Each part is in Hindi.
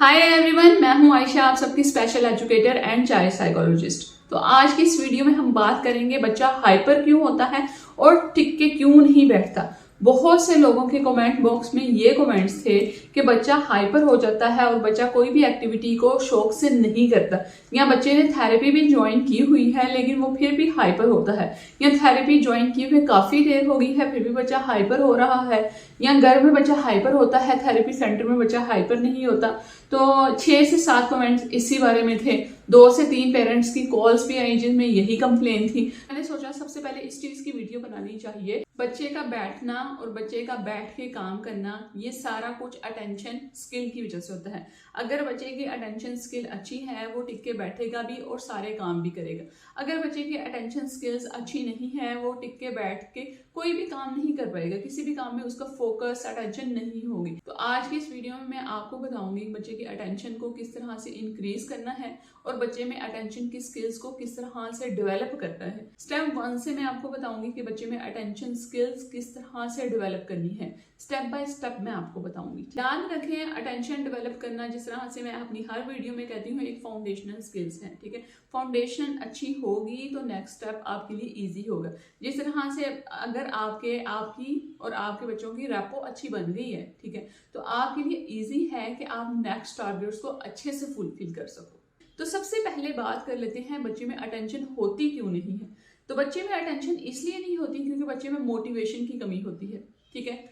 हाय एवरीवन, मैं हूं आयशा, आप सबकी special educator and child psychologist. तो आज की इस वीडियो में हम बात करेंगे बच्चा हाइपर क्यों होता है और टिक के क्यों नहीं बैठता। बहुत से लोगों के कमेंट बॉक्स में ये कमेंट्स थे कि बच्चा हाइपर हो जाता है और बच्चा कोई भी एक्टिविटी को शौक से नहीं करता, या बच्चे ने थेरेपी भी ज्वाइन की हुई है लेकिन वो फिर भी हाइपर होता है, या थेरेपी ज्वाइन किए हुए काफी देर हो गई है फिर भी बच्चा हाइपर हो रहा है, या घर में बच्चा हाइपर होता है थेरेपी सेंटर में बच्चा हाइपर नहीं होता। तो 6 से 7 कमेंट्स इसी बारे में थे। 2 से 3 पेरेंट्स की कॉल्स भी आई जिनमें यही कंप्लेन थी। मैंने सोचा सबसे पहले इस चीज की वीडियो बनानी चाहिए। बच्चे का बैठना और बच्चे का बैठ के काम करना, ये सारा कुछ अटेंशन स्किल की वजह से होता है। अगर बच्चे की अटेंशन स्किल अच्छी है वो टिक के बैठेगा भी और सारे काम भी करेगा। अगर बच्चे की अटेंशन स्किल्स अच्छी नहीं है वो टिक के बैठ के कोई भी काम नहीं कर पाएगा, किसी भी काम में उसका फोकस अटेंशन नहीं होगी। तो आज की इस वीडियो में मैं आपको बताऊंगी बच्चे की अटेंशन को किस तरह से इंक्रीज करना है और बच्चे में अटेंशन की स्किल्स को किस तरह से डेवलप करना है। स्टेप 1 से मैं आपको बताऊंगी कि बच्चे में अटेंशन स्किल्स किस तरह से डेवलप करनी है। स्टेप बाय स्टेप मैं आपको बताऊंगी। ध्यान रखें, अटेंशन डेवलप करना जिस तरह से मैं अपनी हर वीडियो में कहती हूँ एक फाउंडेशनल स्किल्स है, ठीक है। फाउंडेशन अच्छी होगी तो नेक्स्ट स्टेप आपके लिए इजी होगा। जिस तरह से अगर आपकी और आपके बच्चों की रैपो अच्छी बन गई है, ठीक है, तो आपके लिए इजी है कि आप नेक्स्ट टारगेट्स को अच्छे से फुलफिल कर सको। तो सबसे पहले बात कर लेते हैं बच्चे में अटेंशन होती क्यों नहीं है। तो बच्चे में अटेंशन इसलिए नहीं होती क्योंकि बच्चे में मोटिवेशन की कमी होती है, ठीक है,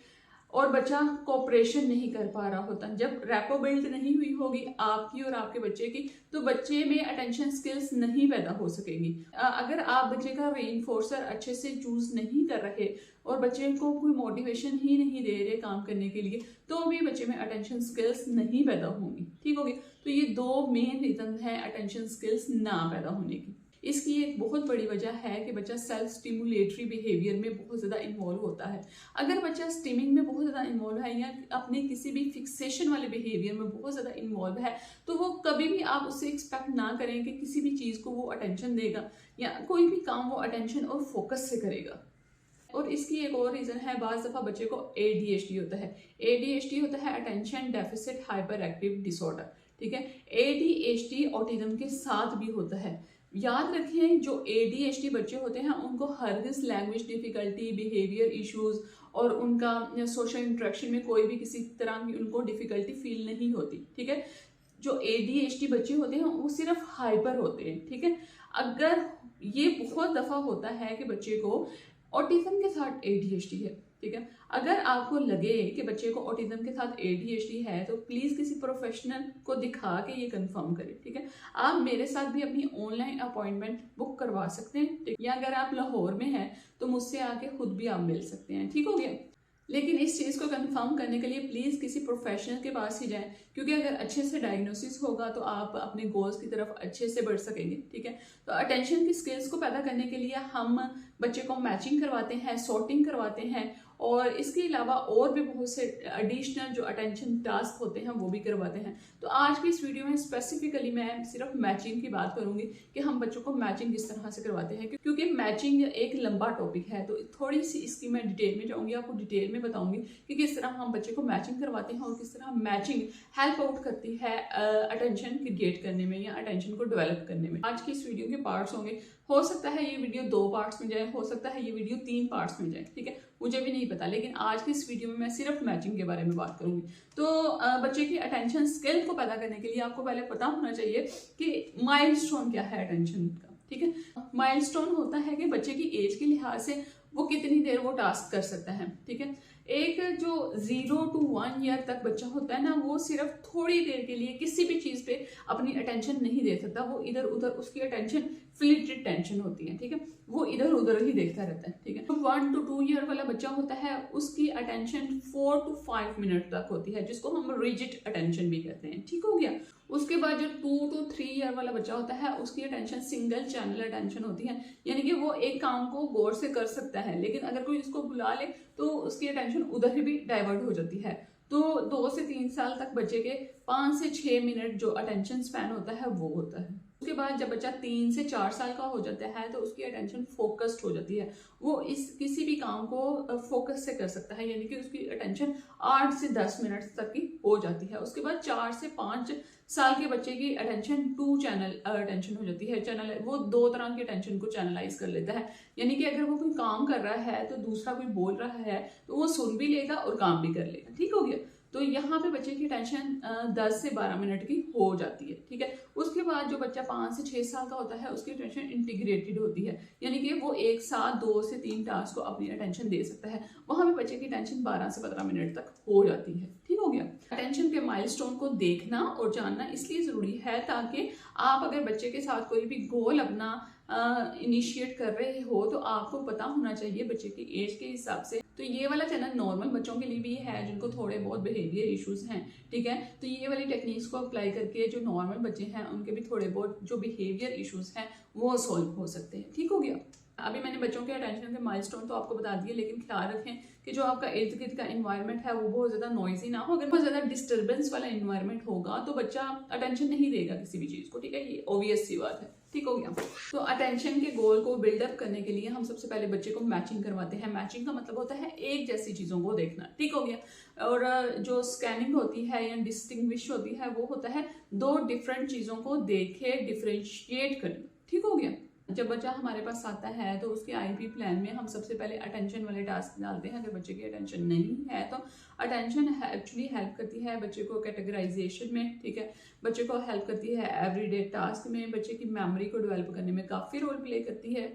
और बच्चा कोऑपरेशन नहीं कर पा रहा होता। जब रैपो बिल्ड नहीं हुई होगी आपकी और आपके बच्चे की तो बच्चे में अटेंशन स्किल्स नहीं पैदा हो सकेगी। अगर आप बच्चे का रेनफोर्सर अच्छे से चूज नहीं कर रहे और बच्चे को कोई मोटिवेशन ही नहीं दे रहे काम करने के लिए तो भी बच्चे में अटेंशन स्किल्स नहीं पैदा होंगी, ठीक होगी। तो ये 2 मेन रीजन है अटेंशन स्किल्स ना पैदा होने की। इसकी एक बहुत बड़ी वजह है कि बच्चा सेल्फ स्टिमुलेटरी बिहेवियर में बहुत ज़्यादा इन्वॉल्व होता है। अगर बच्चा स्टिमिंग में बहुत ज़्यादा इन्वॉल्व है या अपने किसी भी फिक्सेशन वाले बिहेवियर में बहुत ज़्यादा इन्वॉल्व है तो वो कभी भी आप उससे एक्सपेक्ट ना करें कि किसी भी चीज़ को वो अटेंशन देगा या कोई भी काम वो अटेंशन और फोकस से करेगा। और इसकी एक और रीज़न है, बाज़ दफ़ा बच्चे को ADHD होता है। ADHD होता है attention deficit hyper active disorder, ठीक है। ADHD ऑटिज्म के साथ भी होता है। याद रखें जो ADHD बच्चे होते हैं उनको हरगिज़ लैंग्वेज डिफिकल्टी, बिहेवियर इश्यूज और उनका सोशल इंटरेक्शन में कोई भी किसी तरह की उनको डिफिकल्टी फील नहीं होती, ठीक है। जो ADHD बच्चे होते हैं वो सिर्फ हाइपर होते हैं, ठीक है। अगर ये बहुत दफ़ा होता है कि बच्चे को ऑटिज्म के साथ ADHD है, ठीक है। अगर आपको लगे कि बच्चे को ऑटिज्म के साथ ADHD है तो प्लीज किसी प्रोफेशनल को दिखा के ये कंफर्म करें, ठीक है। आप मेरे साथ भी अपनी ऑनलाइन अपॉइंटमेंट बुक करवा सकते हैं, या अगर आप लाहौर में हैं तो मुझसे आके खुद भी आप मिल सकते हैं, ठीक हो गया। लेकिन इस चीज़ को कंफर्म करने के लिए प्लीज़ किसी प्रोफेशनल के पास ही जाएं, क्योंकि अगर अच्छे से डायग्नोसिस होगा तो आप अपने गोल्स की तरफ अच्छे से बढ़ सकेंगे, ठीक है। तो अटेंशन की स्किल्स को पैदा करने के लिए हम बच्चे को मैचिंग करवाते हैं, सॉर्टिंग करवाते हैं और इसके अलावा और भी बहुत से एडिशनल जो अटेंशन टास्क होते हैं वो भी करवाते हैं। तो आज की इस वीडियो में स्पेसिफिकली मैं सिर्फ मैचिंग की बात करूंगी कि हम बच्चों को मैचिंग किस तरह से करवाते हैं, क्योंकि मैचिंग एक लंबा टॉपिक है। तो थोड़ी सी इसकी मैं डिटेल में जाऊंगी, आपको डिटेल में बताऊंगी कि किस तरह हम बच्चे को मैचिंग करवाते हैं और किस तरह मैचिंग हेल्प आउट करती है अटेंशन क्रिएट करने में या अटेंशन को डेवलप करने में। आज की इस वीडियो के पार्ट्स होंगे, हो सकता है ये वीडियो 2 पार्ट्स में जाए, हो सकता है ये वीडियो 3 पार्ट्स में जाए, ठीक है, मुझे भी नहीं पता। लेकिन आज की इस वीडियो में मैं सिर्फ मैचिंग के बारे में बात करूंगी। तो बच्चे की अटेंशन स्किल को पैदा करने के लिए आपको पहले पता होना चाहिए कि माइलस्टोन क्या है अटेंशन का, ठीक है। माइलस्टोन होता है कि बच्चे की एज के लिहाज से वो कितनी देर वो टास्क कर सकता है, ठीक है। एक जो 0 to 1 ईयर तक बच्चा होता है ना, वो सिर्फ थोड़ी देर के लिए किसी भी चीज पे अपनी अटेंशन नहीं दे सकता। वो इधर उधर, उसकी अटेंशन फ्लिटेड टेंशन होती है, ठीक है, वो इधर उधर ही देखता रहता है, ठीक है। तो 1 to 2 ईयर वाला बच्चा होता है उसकी अटेंशन 4 to 5 मिनट तक होती है, जिसको हम रिजिड अटेंशन भी कहते हैं, ठीक हो गया। उसके बाद जो 2 to 3 ईयर वाला बच्चा होता है उसकी अटेंशन सिंगल चैनल अटेंशन होती है, यानी कि वो एक काम को गौर से कर सकता है लेकिन अगर कोई उसको बुला ले तो उसकी अटेंशन उधर ही भी डाइवर्ट हो जाती है। तो 2 से 3 साल तक बच्चे के 5 से 6 मिनट जो अटेंशन स्पैन होता है वो होता है। उसके बाद जब बच्चा 3 से 4 साल का हो जाता है तो उसकी अटेंशन फोकस्ड हो जाती है, वो इस किसी भी काम को फोकस से कर सकता है, यानी कि उसकी अटेंशन 8 से 10 मिनट तक की हो जाती है। उसके बाद 4 से 5 साल के बच्चे की अटेंशन 2 चैनल अटेंशन हो जाती है। चैनल वो 2 तरह की अटेंशन को चैनलाइज कर लेता है, यानी कि अगर वो कोई काम कर रहा है तो दूसरा कोई बोल रहा है तो वो सुन भी लेगा और काम भी कर लेगा। ठीक हो गया। तो यहाँ पे बच्चे की टेंशन 10 से 12 मिनट की हो जाती है। ठीक है। उसके बाद जो बच्चा 5 से 6 साल का होता है उसकी टेंशन इंटीग्रेटेड होती है, यानी कि वो एक साथ 2 से 3 टास्क को अपनी अटेंशन दे सकता है। वहां पे बच्चे की टेंशन 12 से 15 मिनट तक हो जाती है। ठीक हो गया। अटेंशन के माइलस्टोन को देखना और जानना इसलिए जरूरी है ताकि आप अगर बच्चे के साथ कोई भी गोल अपना इनिशिएट कर रहे हो तो आपको पता होना चाहिए बच्चे की एज के हिसाब से। तो ये वाला चैनल नॉर्मल बच्चों के लिए भी है जिनको थोड़े बहुत बिहेवियर इश्यूज हैं। ठीक है। तो ये वाली टेक्निक्स को अप्लाई करके जो नॉर्मल बच्चे हैं उनके भी थोड़े बहुत जो बिहेवियर इश्यूज हैं वो सॉल्व हो सकते हैं। ठीक हो गया। अभी मैंने बच्चों के अटेंशन के माइलस्टोन तो आपको बता दिए, लेकिन ख्याल रखें कि जो आपका इर्द गिर्द का इन्वायरमेंट है वो बहुत ज्यादा नॉइजी ना हो। अगर बहुत ज्यादा डिस्टर्बेंस वाला इन्वायरमेंट होगा तो बच्चा अटेंशन नहीं देगा किसी भी चीज को। ठीक है। ये ऑब्वियस सी बात है। ठीक हो गया। तो अटेंशन के गोल को बिल्डअप करने के लिए हम सबसे पहले बच्चे को मैचिंग करवाते हैं। मैचिंग का मतलब होता है एक जैसी चीजों को देखना। ठीक हो गया। और जो स्कैनिंग होती है या डिस्टिंग्विश होती है वो होता है 2 डिफरेंट चीजों को देखे डिफरेंशिएट करना। ठीक हो गया। जब बच्चा हमारे पास आता है तो उसके आईपी प्लान में हम सबसे पहले अटेंशन वाले टास्क डालते हैं। अगर बच्चे की अटेंशन नहीं है तो अटेंशन एक्चुअली हेल्प करती है बच्चे को कैटेगराइजेशन में। ठीक है। बच्चे को हेल्प करती है एवरीडे टास्क में, बच्चे की मेमोरी को डेवलप करने में काफी रोल प्ले करती है।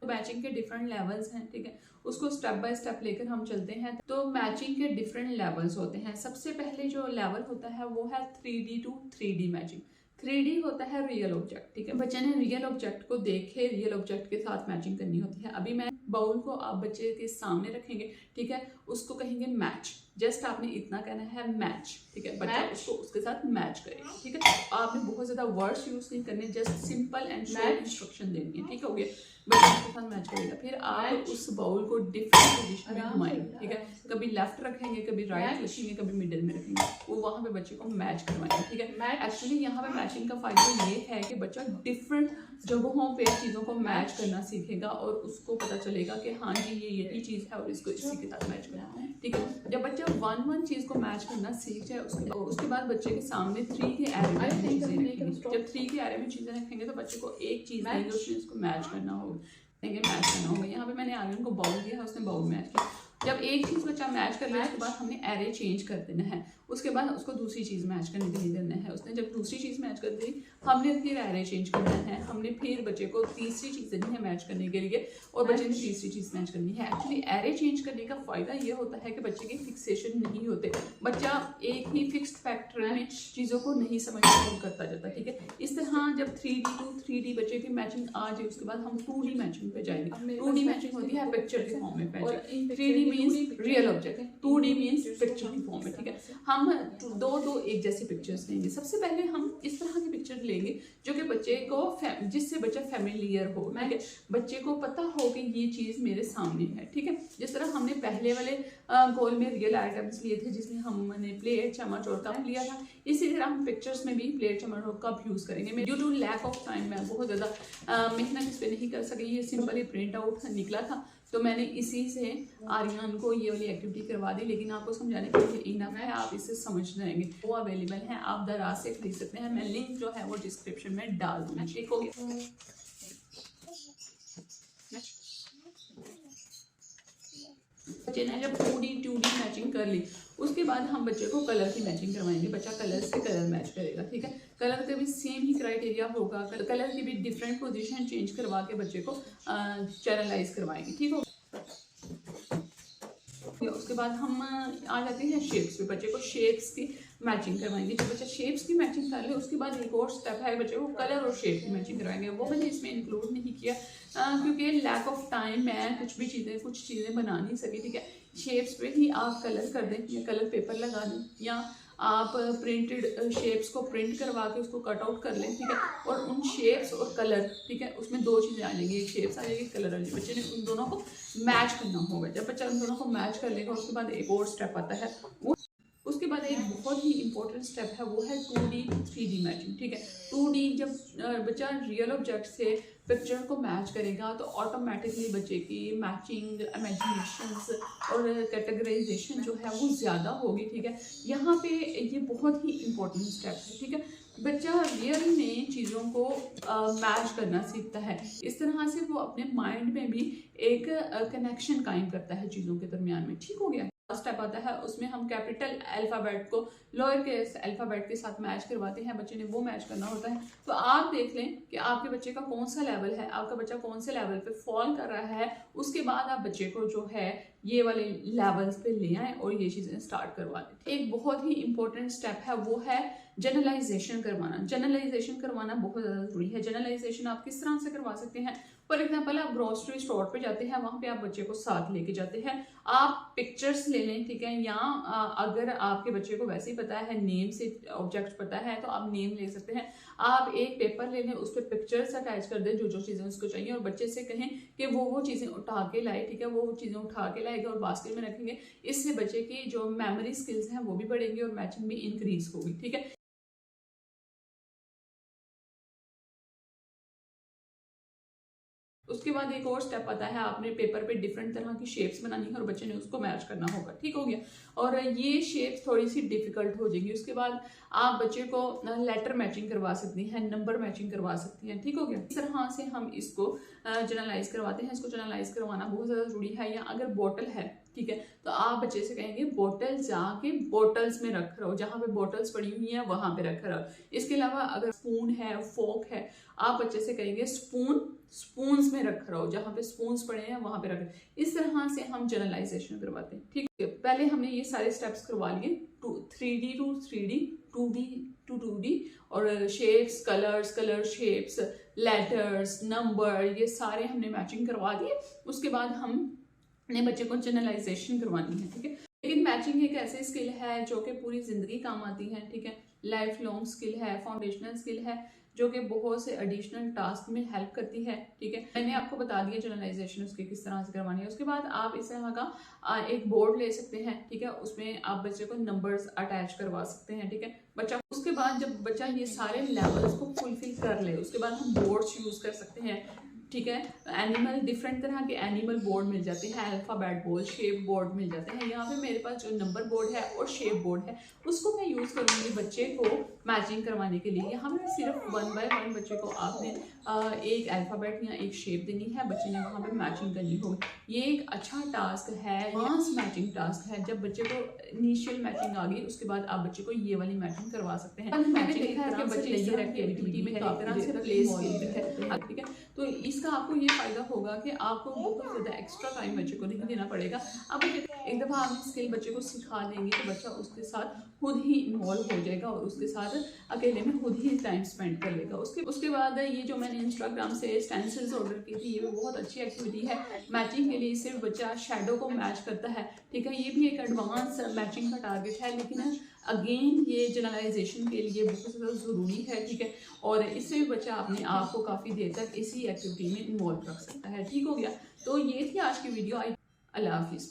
तो मैचिंग के डिफरेंट लेवल्स हैं। ठीक है। उसको स्टेप बाय स्टेप लेकर हम चलते हैं। तो मैचिंग के डिफरेंट लेवल्स होते हैं। सबसे पहले जो लेवल होता है वो है 3D to 3D matching. 3D होता है रियल ऑब्जेक्ट। ठीक है। बच्चे ने रियल ऑब्जेक्ट को देखे रियल ऑब्जेक्ट के साथ मैचिंग करनी होती है। अभी मैं बाउल को आप बच्चे के सामने रखेंगे। ठीक है। उसको कहेंगे मैच। जस्ट आपने इतना कहना है मैच। ठीक है। बच्चा उसको उसके साथ मैच करेगा। ठीक है। आपने बहुत ज्यादा वर्ड्स यूज नहीं करने, just simple and short instruction देनी है। ठीक हो गया। बच्चा उसके साथ मैच करेगा। फिर आप उस बाउल को डिफरेंट पोजीशन में घुमाएंगे। ठीक है। कभी लेफ्ट रखेंगे, कभी राइट रखेंगे, कभी मिडिल में रखेंगे। वो वहां पे बच्चे को मैच करवाएंगे। ठीक है। एक्चुअली यहाँ पे मैचिंग का फायदा ये है कि बच्चा डिफरेंट जगहों पे चीजों को मैच करना सीखेगा और उसको पता चलेगा कि हाँ जी ये यही चीज है और इसको इसी के साथ मैच करना है। ठीक है। जब बच्चा 1 चीज को मैच करना सीख जाए उसके बाद बच्चे के सामने 3 के एरे में चीजें रखेंगे। जब 3 के एरे में चीजें रखेंगे तो बच्चे को एक चीज देंगे, उस चीज को मैच करना होगा। मैच करना होगा। यहाँ पे मैंने आर्यन को बाउल दिया है, उसने बाउल मैच किया। जब एक चीज बच्चा मैच कर ले उसके बाद हमने एरे चेंज कर देना है। उसके बाद उसको दूसरी चीज मैच करने के लिए देना है। उसने जब दूसरी चीज मैच कर दी हमने फिर एरे चेंज करना है। हमने फिर बच्चे को तीसरी चीज देनी है मैच करने के लिए और बच्चे ने तीसरी चीज मैच करनी है। एक्चुअली एरे चेंज करने का फायदा ये होता है कि बच्चे की फिक्सेशन नहीं होते। बच्चा एक ही फिक्स्ड फैक्टर में चीजों को नहीं समझ करता जाता। ठीक है। इस तरह जब 3D टू 3D बच्चे की मैचिंग आ जाए उसके बाद हम 2D मैचिंग पे जाएंगे। 2D मैचिंग होती है पिक्चर के फॉर्म में matching. 3D means real object, 2D means picture की फॉर्म में। ठीक है। हम दो एक जैसी पिक्चर्स लेंगे। सबसे पहले हम इस तरह की पिक्चर लेंगे जो कि बच्चे को जिससे बच्चा फेमिलियर हो। ठीक है। बच्चे को पता हो कि ये चीज मेरे सामने है। ठीक है। जिस तरह हमने पहले वाले गोल में रियल आइटम्स लिए थे जिसमें हमने प्लेट, चम्मच और कप लिया था, इसी तरह हम पिक्चर्स में भी प्लेट, चम्मच और कप यूज करेंगे। Due to lack of time मैं बहुत ज्यादा मेहनत इस पर नहीं कर सकी। ये सिंपल ही प्रिंट आउट निकला था तो मैंने इसी से आर्यन को ये वाली एक्टिविटी करवा दी, लेकिन आपको समझाने के लिए इनफ है, आप इससे समझ जाएंगे। वो अवेलेबल है, आप दराज से खरीद सकते हैं। मैं लिंक जो है वो डिस्क्रिप्शन में डाल दूंगी। ठीक हो गया। बच्चे ने जब 2D मैचिंग कर ली उसके बाद हम बच्चे को कलर की मैचिंग करवाएंगे। बच्चा कलर से कलर मैच करेगा। ठीक है। कलर का भी सेम ही क्राइटेरिया होगा। कलर की भी डिफरेंट पोजीशन चेंज करवा के बच्चे को चैनलाइज करवाएंगे। ठीक हो। उसके बाद हम आ जाते हैं शेप्स पे। बच्चे को शेप्स की मैचिंग करवाएंगे। जब बच्चा शेप्स की मैचिंग कर ले उसके बाद एक और स्टेप है बच्चे को कलर और शेप की मैचिंग करवाएंगे। वो मैंने इसमें इंक्लूड नहीं किया क्योंकि लैक ऑफ टाइम मैं कुछ चीज़ें बना नहीं सकी। ठीक है। शेप्स पे ही आप कलर कर दें या कलर पेपर लगा दें या आप प्रिंटेड शेप्स को प्रिंट करवा के उसको कट आउट कर लें। ठीक है। और उन शेप्स और कलर, ठीक है, उसमें 2 चीज़ें आ जाएंगी, एक शेप्स आ जाएगी, कलर आ जाएगी। बच्चे ने उन दोनों को मैच करना होगा। जब बच्चा उन दोनों को मैच कर लेगा उसके बाद एक और स्टेप आता है वो उसके बाद एक बहुत ही इंपॉर्टेंट स्टेप है, वो है 2D 3D मैचिंग। ठीक है, 2D जब बच्चा रियल ऑब्जेक्ट से पिक्चर को मैच करेगा तो ऑटोमेटिकली बच्चे की मैचिंग, इमेजिनेशंस और कैटेगराइजेशन जो है वो ज़्यादा होगी। ठीक है, यहाँ पे ये बहुत ही इंपॉर्टेंट स्टेप है। ठीक है, बच्चा रियल में चीज़ों को मैच करना सीखता है। इस तरह से वो अपने माइंड में भी एक कनेक्शन कायम करता है चीज़ों के दरमियान में। ठीक हो गया। स्टेप आता है उसमें हम कैपिटल अल्फाबेट को लोअर केस अल्फाबेट के साथ मैच करवाते हैं। बच्चे ने वो मैच करना होता है। तो आप देख लें कि आपके बच्चे का कौन सा लेवल है, आपका बच्चा कौन से लेवल पे फॉल कर रहा है। उसके बाद आप बच्चे को जो है ये वाले लेवल्स पे ले आए और ये चीज़ें स्टार्ट करवा दें। एक बहुत ही इंपॉर्टेंट स्टेप है वो है जनरलाइजेशन करवाना। जनरलाइजेशन करवाना बहुत ज़्यादा जरूरी है। जनरलाइजेशन आप किस तरह से करवा सकते हैं? फॉर एग्जाम्पल, आप ग्रोसरी स्टोर पे जाते हैं, वहां पे आप बच्चे को साथ लेके जाते हैं, आप पिक्चर्स ले लें। ठीक है, या अगर आपके बच्चे को वैसे ही पता है, नेम से ऑब्जेक्ट पता है, तो आप नेम ले सकते हैं। आप एक पेपर ले लें, उस पर पिक्चर्स अटैच कर दें जो जो चीज़ें उसको चाहिए और बच्चे से कहें कि वो चीज़ें उठा के लाए। ठीक है, वो चीज़ें उठा के लाएगा और बास्केट में रखेंगे। इससे बच्चे की जो मेमोरी स्किल्स हैं वो भी बढ़ेंगी और मैचिंग भी इंक्रीज होगी। ठीक है, उसके बाद एक और स्टेप आता है, आपने पेपर पे डिफरेंट तरह की शेप्स बनानी है और बच्चे ने उसको मैच करना होगा। ठीक हो गया, और ये शेप्स थोड़ी सी डिफिकल्ट हो जाएगी। उसके बाद आप बच्चे को लेटर मैचिंग करवा सकती हैं, नंबर मैचिंग करवा सकती हैं। ठीक हो गया, इस तरह से हम इसको जनरलाइज करवाते हैं। इसको जनरलाइज करवाना बहुत ज़्यादा जरूरी है। या अगर बॉटल है, ठीक है, तो आप बच्चे से कहेंगे बोतल जाके बोटल्स में रख रहो, जहाँ पे बोटल्स पड़ी हुई हैं वहां पे रख रहो। इसके अलावा अगर स्पून है, फोक है, आप बच्चे से कहेंगे स्पून स्पून्स में रख रहो, जहाँ पे स्पून्स पड़े हैं वहां पे रख। इस तरह से हम जनरलाइजेशन करवाते हैं। ठीक है, पहले हमने ये सारे स्टेप्स करवा लिए, 3D to 3D, 2D to 2D, और shapes, colour shapes, letters, number, ये सारे हमने मैचिंग करवा दिए। उसके बाद हम अपने बच्चे को जनरलाइजेशन करवानी है। ठीक है, लेकिन मैचिंग एक ऐसी स्किल है जो कि पूरी जिंदगी काम आती है। ठीक है, लाइफ लॉन्ग स्किल है, फाउंडेशनल स्किल है, जो कि बहुत से एडिशनल टास्क में हेल्प करती है। ठीक है, मैंने आपको बता दिया जनरलाइजेशन उसकी किस तरह से करवानी है। उसके बाद आप इस तरह का एक बोर्ड ले सकते हैं। ठीक है, उसमें आप बच्चे को नंबर्स अटैच करवा सकते हैं। ठीक है, बच्चा उसके बाद जब बच्चा ये सारे लेवल्स को फुलफिल कर ले, उसके बाद हम बोर्ड्स यूज कर सकते हैं। ठीक है, एनिमल, डिफरेंट तरह के एनिमल बोर्ड मिल जाते हैं, अल्फाबेट बोर्ड, शेप बोर्ड मिल जाते हैं। यहाँ पे मेरे पास जो नंबर बोर्ड है और शेप बोर्ड है उसको मैं यूज़ करूँगी बच्चे को मैचिंग करवाने के लिए। यहाँ पे सिर्फ 1 बाय 1 बच्चे को आपने एक अल्फाबेट या एक शेप देनी है, बच्चे ने वहाँ पे मैचिंग करनी होगी। ये एक अच्छा टास्क है, एडवांस मैचिंग टास्क है। जब बच्चे को इनिशियल मैचिंग आ गई, उसके बाद आप बच्चे को ये वाली मैचिंग करवा सकते हैं। मैंने देखा है कि बच्चे इस तरह की एक्टिविटी में काफी तरह से प्लेस है। ठीक है, तो इसका आपको ये फायदा होगा कि आपको बहुत ज़्यादा एक्स्ट्रा टाइम बच्चे को नहीं देना पड़ेगा। अब एक दफ़ा आप स्किल बच्चे को सिखा देंगे तो बच्चा उसके साथ खुद ही इन्वॉल्व हो जाएगा और उसके साथ अकेले में खुद ही टाइम स्पेंड कर लेगा। उसके बाद ये जो मैंने इंस्टाग्राम से स्टेंसिल्स ऑर्डर की थी, ये भी बहुत अच्छी एक्टिविटी है मैचिंग के लिए। इससे बच्चा शेडो को मैच करता है। ठीक है, ये भी एक एडवांस मैचिंग का टारगेट है, लेकिन अगेन ये जनरलाइजेशन के लिए बहुत ज़्यादा ज़रूरी है। ठीक है, और इससे भी बच्चा अपने आप को काफ़ी देर तक इसी एक्टिविटी में इन्वॉल्व रख सकता है। ठीक हो गया, तो ये थी आज की वीडियो। अल्लाह हाफिज़।